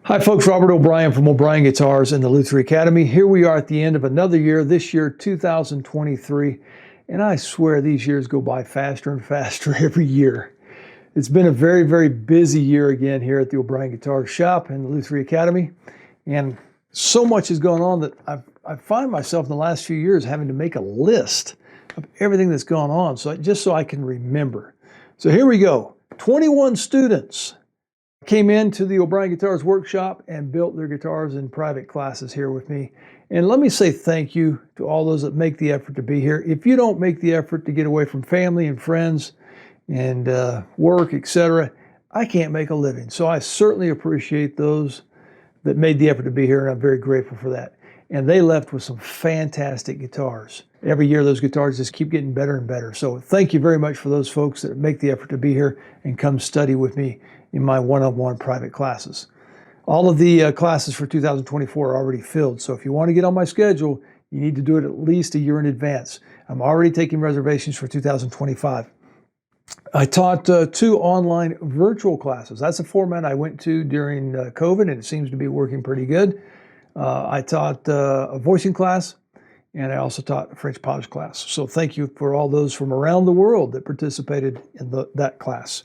Hi folks, Robert O'Brien from O'Brien Guitars and the Lutherie Academy. Here we are at the end of another year, this year 2023, and I swear these years go by faster and faster every year. It's been a very, very busy year again here at the O'Brien Guitar Shop and the Lutherie Academy, and so much has gone on that I find myself in the last few years having to make a list of everything that's gone on, just so I can remember. So here we go, 21 students came into the O'Brien Guitars workshop and built their guitars in private classes here with me. And let me say thank you to all those that make the effort to be here. If you don't make the effort to get away from family and friends and work, etc., I can't make a living. So I certainly appreciate those that made the effort to be here, and I'm very grateful for that. And they left with some fantastic guitars. Every year those guitars just keep getting better and better. So thank you very much for those folks that make the effort to be here and come study with me in my one-on-one private classes. All of the classes for 2024 are already filled, so if you want to get on my schedule, you need to do it at least a year in advance. I'm already taking reservations for 2025. I taught 2 online virtual classes. That's a format I went to during COVID, and it seems to be working pretty good. I taught a voicing class, and I also taught a French polish class. So thank you for all those from around the world that participated in that class.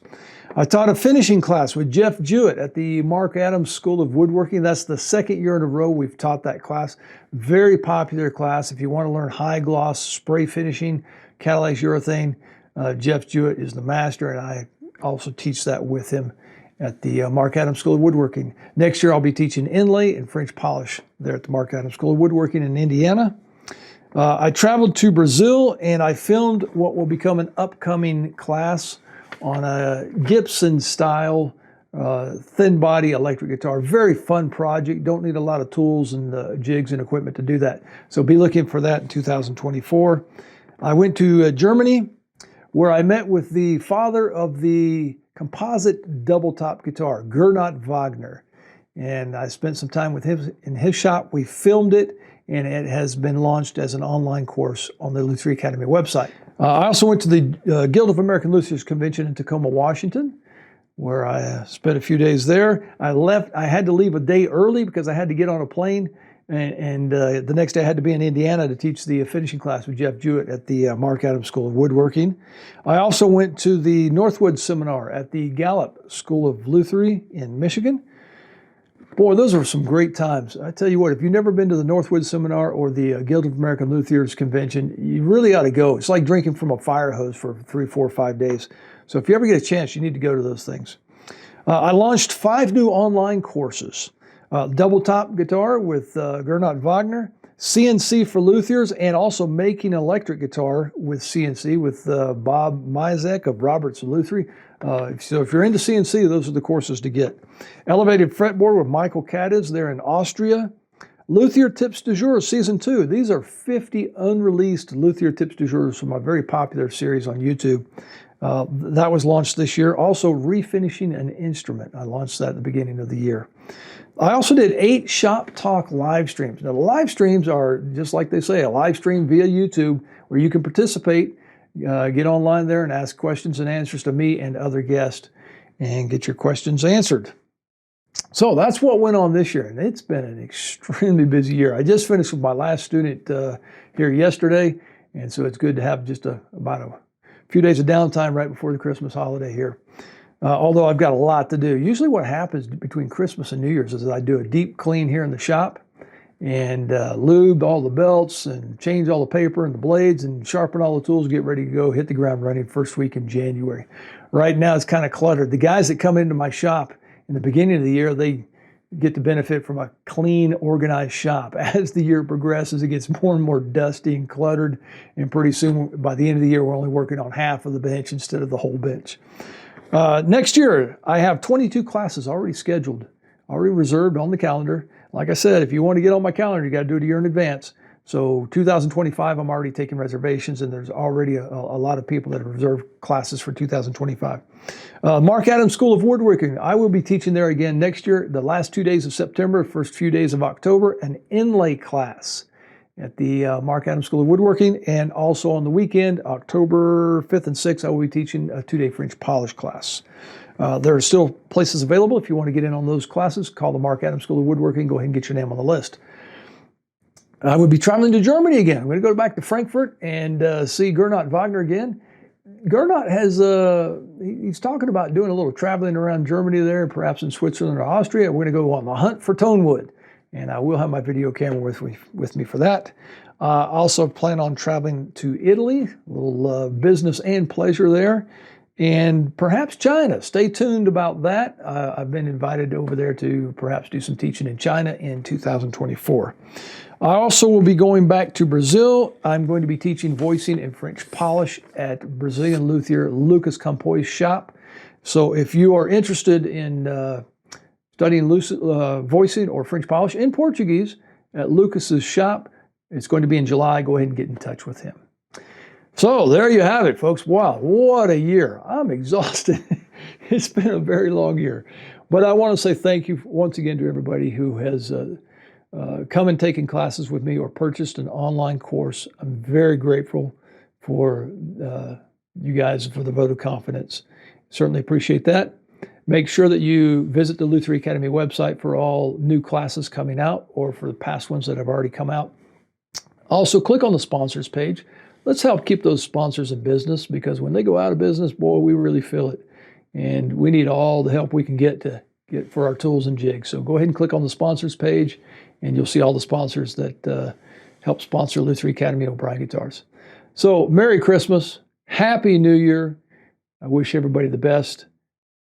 I taught a finishing class with Jeff Jewett at the Mark Adams School of Woodworking. That's the second year in a row we've taught that class. Very popular class. If you want to learn high gloss spray finishing, catalyzed urethane, Jeff Jewett is the master, and I also teach that with him at the Mark Adams School of Woodworking. Next year I'll be teaching inlay and French polish there at the Mark Adams School of Woodworking in Indiana. I traveled to Brazil and I filmed what will become an upcoming class on a Gibson style thin body electric guitar. Very fun project. Don't need a lot of tools and jigs and equipment to do that. So be looking for that in 2024. I went to Germany, where I met with the father of the composite double top guitar, Gernot Wagner. And I spent some time with him in his shop. We filmed it, and it has been launched as an online course on the Lutherie Academy website. I also went to the Guild of American Luthiers Convention in Tacoma, Washington, where I spent a few days there. I had to leave a day early because I had to get on a plane, and the next day I had to be in Indiana to teach the finishing class with Jeff Jewett at the Mark Adams School of Woodworking. I also went to the Northwood Seminar at the Gallup School of Lutherie in Michigan. Boy, those were some great times. I tell you what, if you've never been to the Northwood Seminar or the Guild of American Luthiers Convention, you really ought to go. It's like drinking from a fire hose for 3, 4, 5 days. So if you ever get a chance, you need to go to those things. I launched 5 new online courses. Double top guitar with Gernot Wagner, CNC for luthiers, and also making electric guitar with CNC with Bob Mizek of Roberts and Lutherie. So if you're into CNC, those are the courses to get. Elevated fretboard with Michael Kadiz there in Austria. Luthier Tips du Jour Season 2. These are 50 unreleased Luthier Tips du Jour from a very popular series on YouTube. That was launched this year. Also, refinishing an instrument. I launched that at the beginning of the year. I also did 8 Shop Talk live streams. Now, the live streams are, just like they say, a live stream via YouTube where you can participate, get online there and ask questions and answers to me and other guests and get your questions answered. So that's what went on this year, and it's been an extremely busy year. I just finished with my last student here yesterday, and so it's good to have just about a few days of downtime right before the Christmas holiday here. Although I've got a lot to do. Usually what happens between Christmas and New Year's is I do a deep clean here in the shop and lube all the belts and change all the paper and the blades and sharpen all the tools, get ready to go, hit the ground running first week in January. Right now it's kind of cluttered. The guys that come into my shop in the beginning of the year, they get to benefit from a clean, organized shop. As the year progresses, it gets more and more dusty and cluttered, and pretty soon, by the end of the year, we're only working on half of the bench instead of the whole bench. Next year, I have 22 classes already scheduled, already reserved on the calendar. Like I said, if you want to get on my calendar, you got to do it a year in advance. So 2025, I'm already taking reservations, and there's already a lot of people that have reserved classes for 2025. Mark Adams School of Woodworking, I will be teaching there again next year, the last 2 days of September, first few days of October, an inlay class at the Mark Adams School of Woodworking. And also on the weekend, October 5th and 6th, I will be teaching a 2-day French polish class. There are still places available if you want to get in on those classes. Call the Mark Adams School of Woodworking. Go ahead and get your name on the list. I would be traveling to Germany again. I'm going to go back to Frankfurt and see Gernot Wagner again. Gernot has, he's talking about doing a little traveling around Germany there, perhaps in Switzerland or Austria. We're going to go on the hunt for tonewood. And I will have my video camera with me for that. I also plan on traveling to Italy, a little business and pleasure there, and perhaps China. Stay tuned about that. I've been invited over there to perhaps do some teaching in China in 2024. I also will be going back to Brazil. I'm going to be teaching voicing and French polish at Brazilian luthier Lucas Campoi's shop. So if you are interested in studying voicing or French polish in Portuguese at Lucas's shop, it's going to be in July. Go ahead and get in touch with him. So there you have it, folks. Wow, what a year. I'm exhausted. It's been a very long year. But I want to say thank you once again to everybody who has come and taken classes with me or purchased an online course. I'm very grateful for you guys for the vote of confidence. Certainly appreciate that. Make sure that you visit the Lutherie Academy website for all new classes coming out or for the past ones that have already come out. Also, click on the sponsors page. Let's help keep those sponsors in business, because when they go out of business, boy, we really feel it. And we need all the help we can get for our tools and jigs. So go ahead and click on the sponsors page, and you'll see all the sponsors that help sponsor Lutherie Academy and O'Brien Guitars. So Merry Christmas, Happy New Year. I wish everybody the best.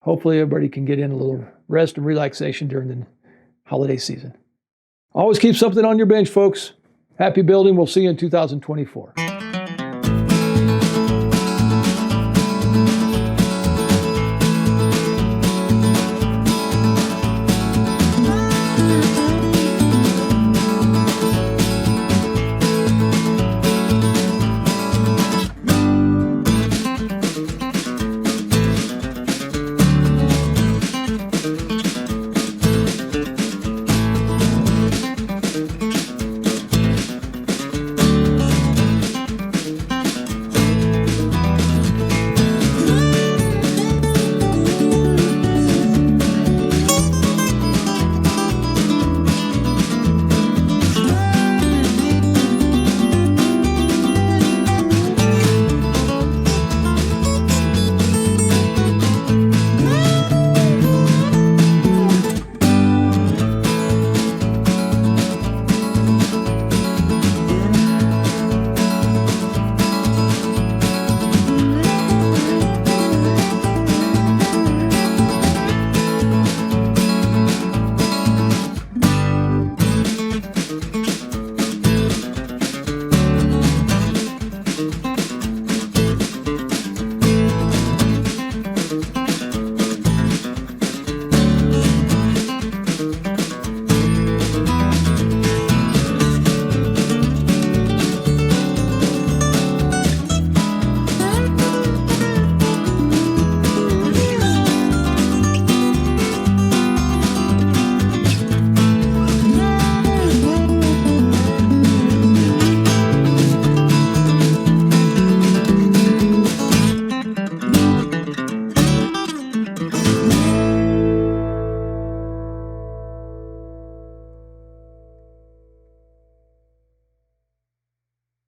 Hopefully everybody can get in a little rest and relaxation during the holiday season. Always keep something on your bench, folks. Happy building. We'll see you in 2024.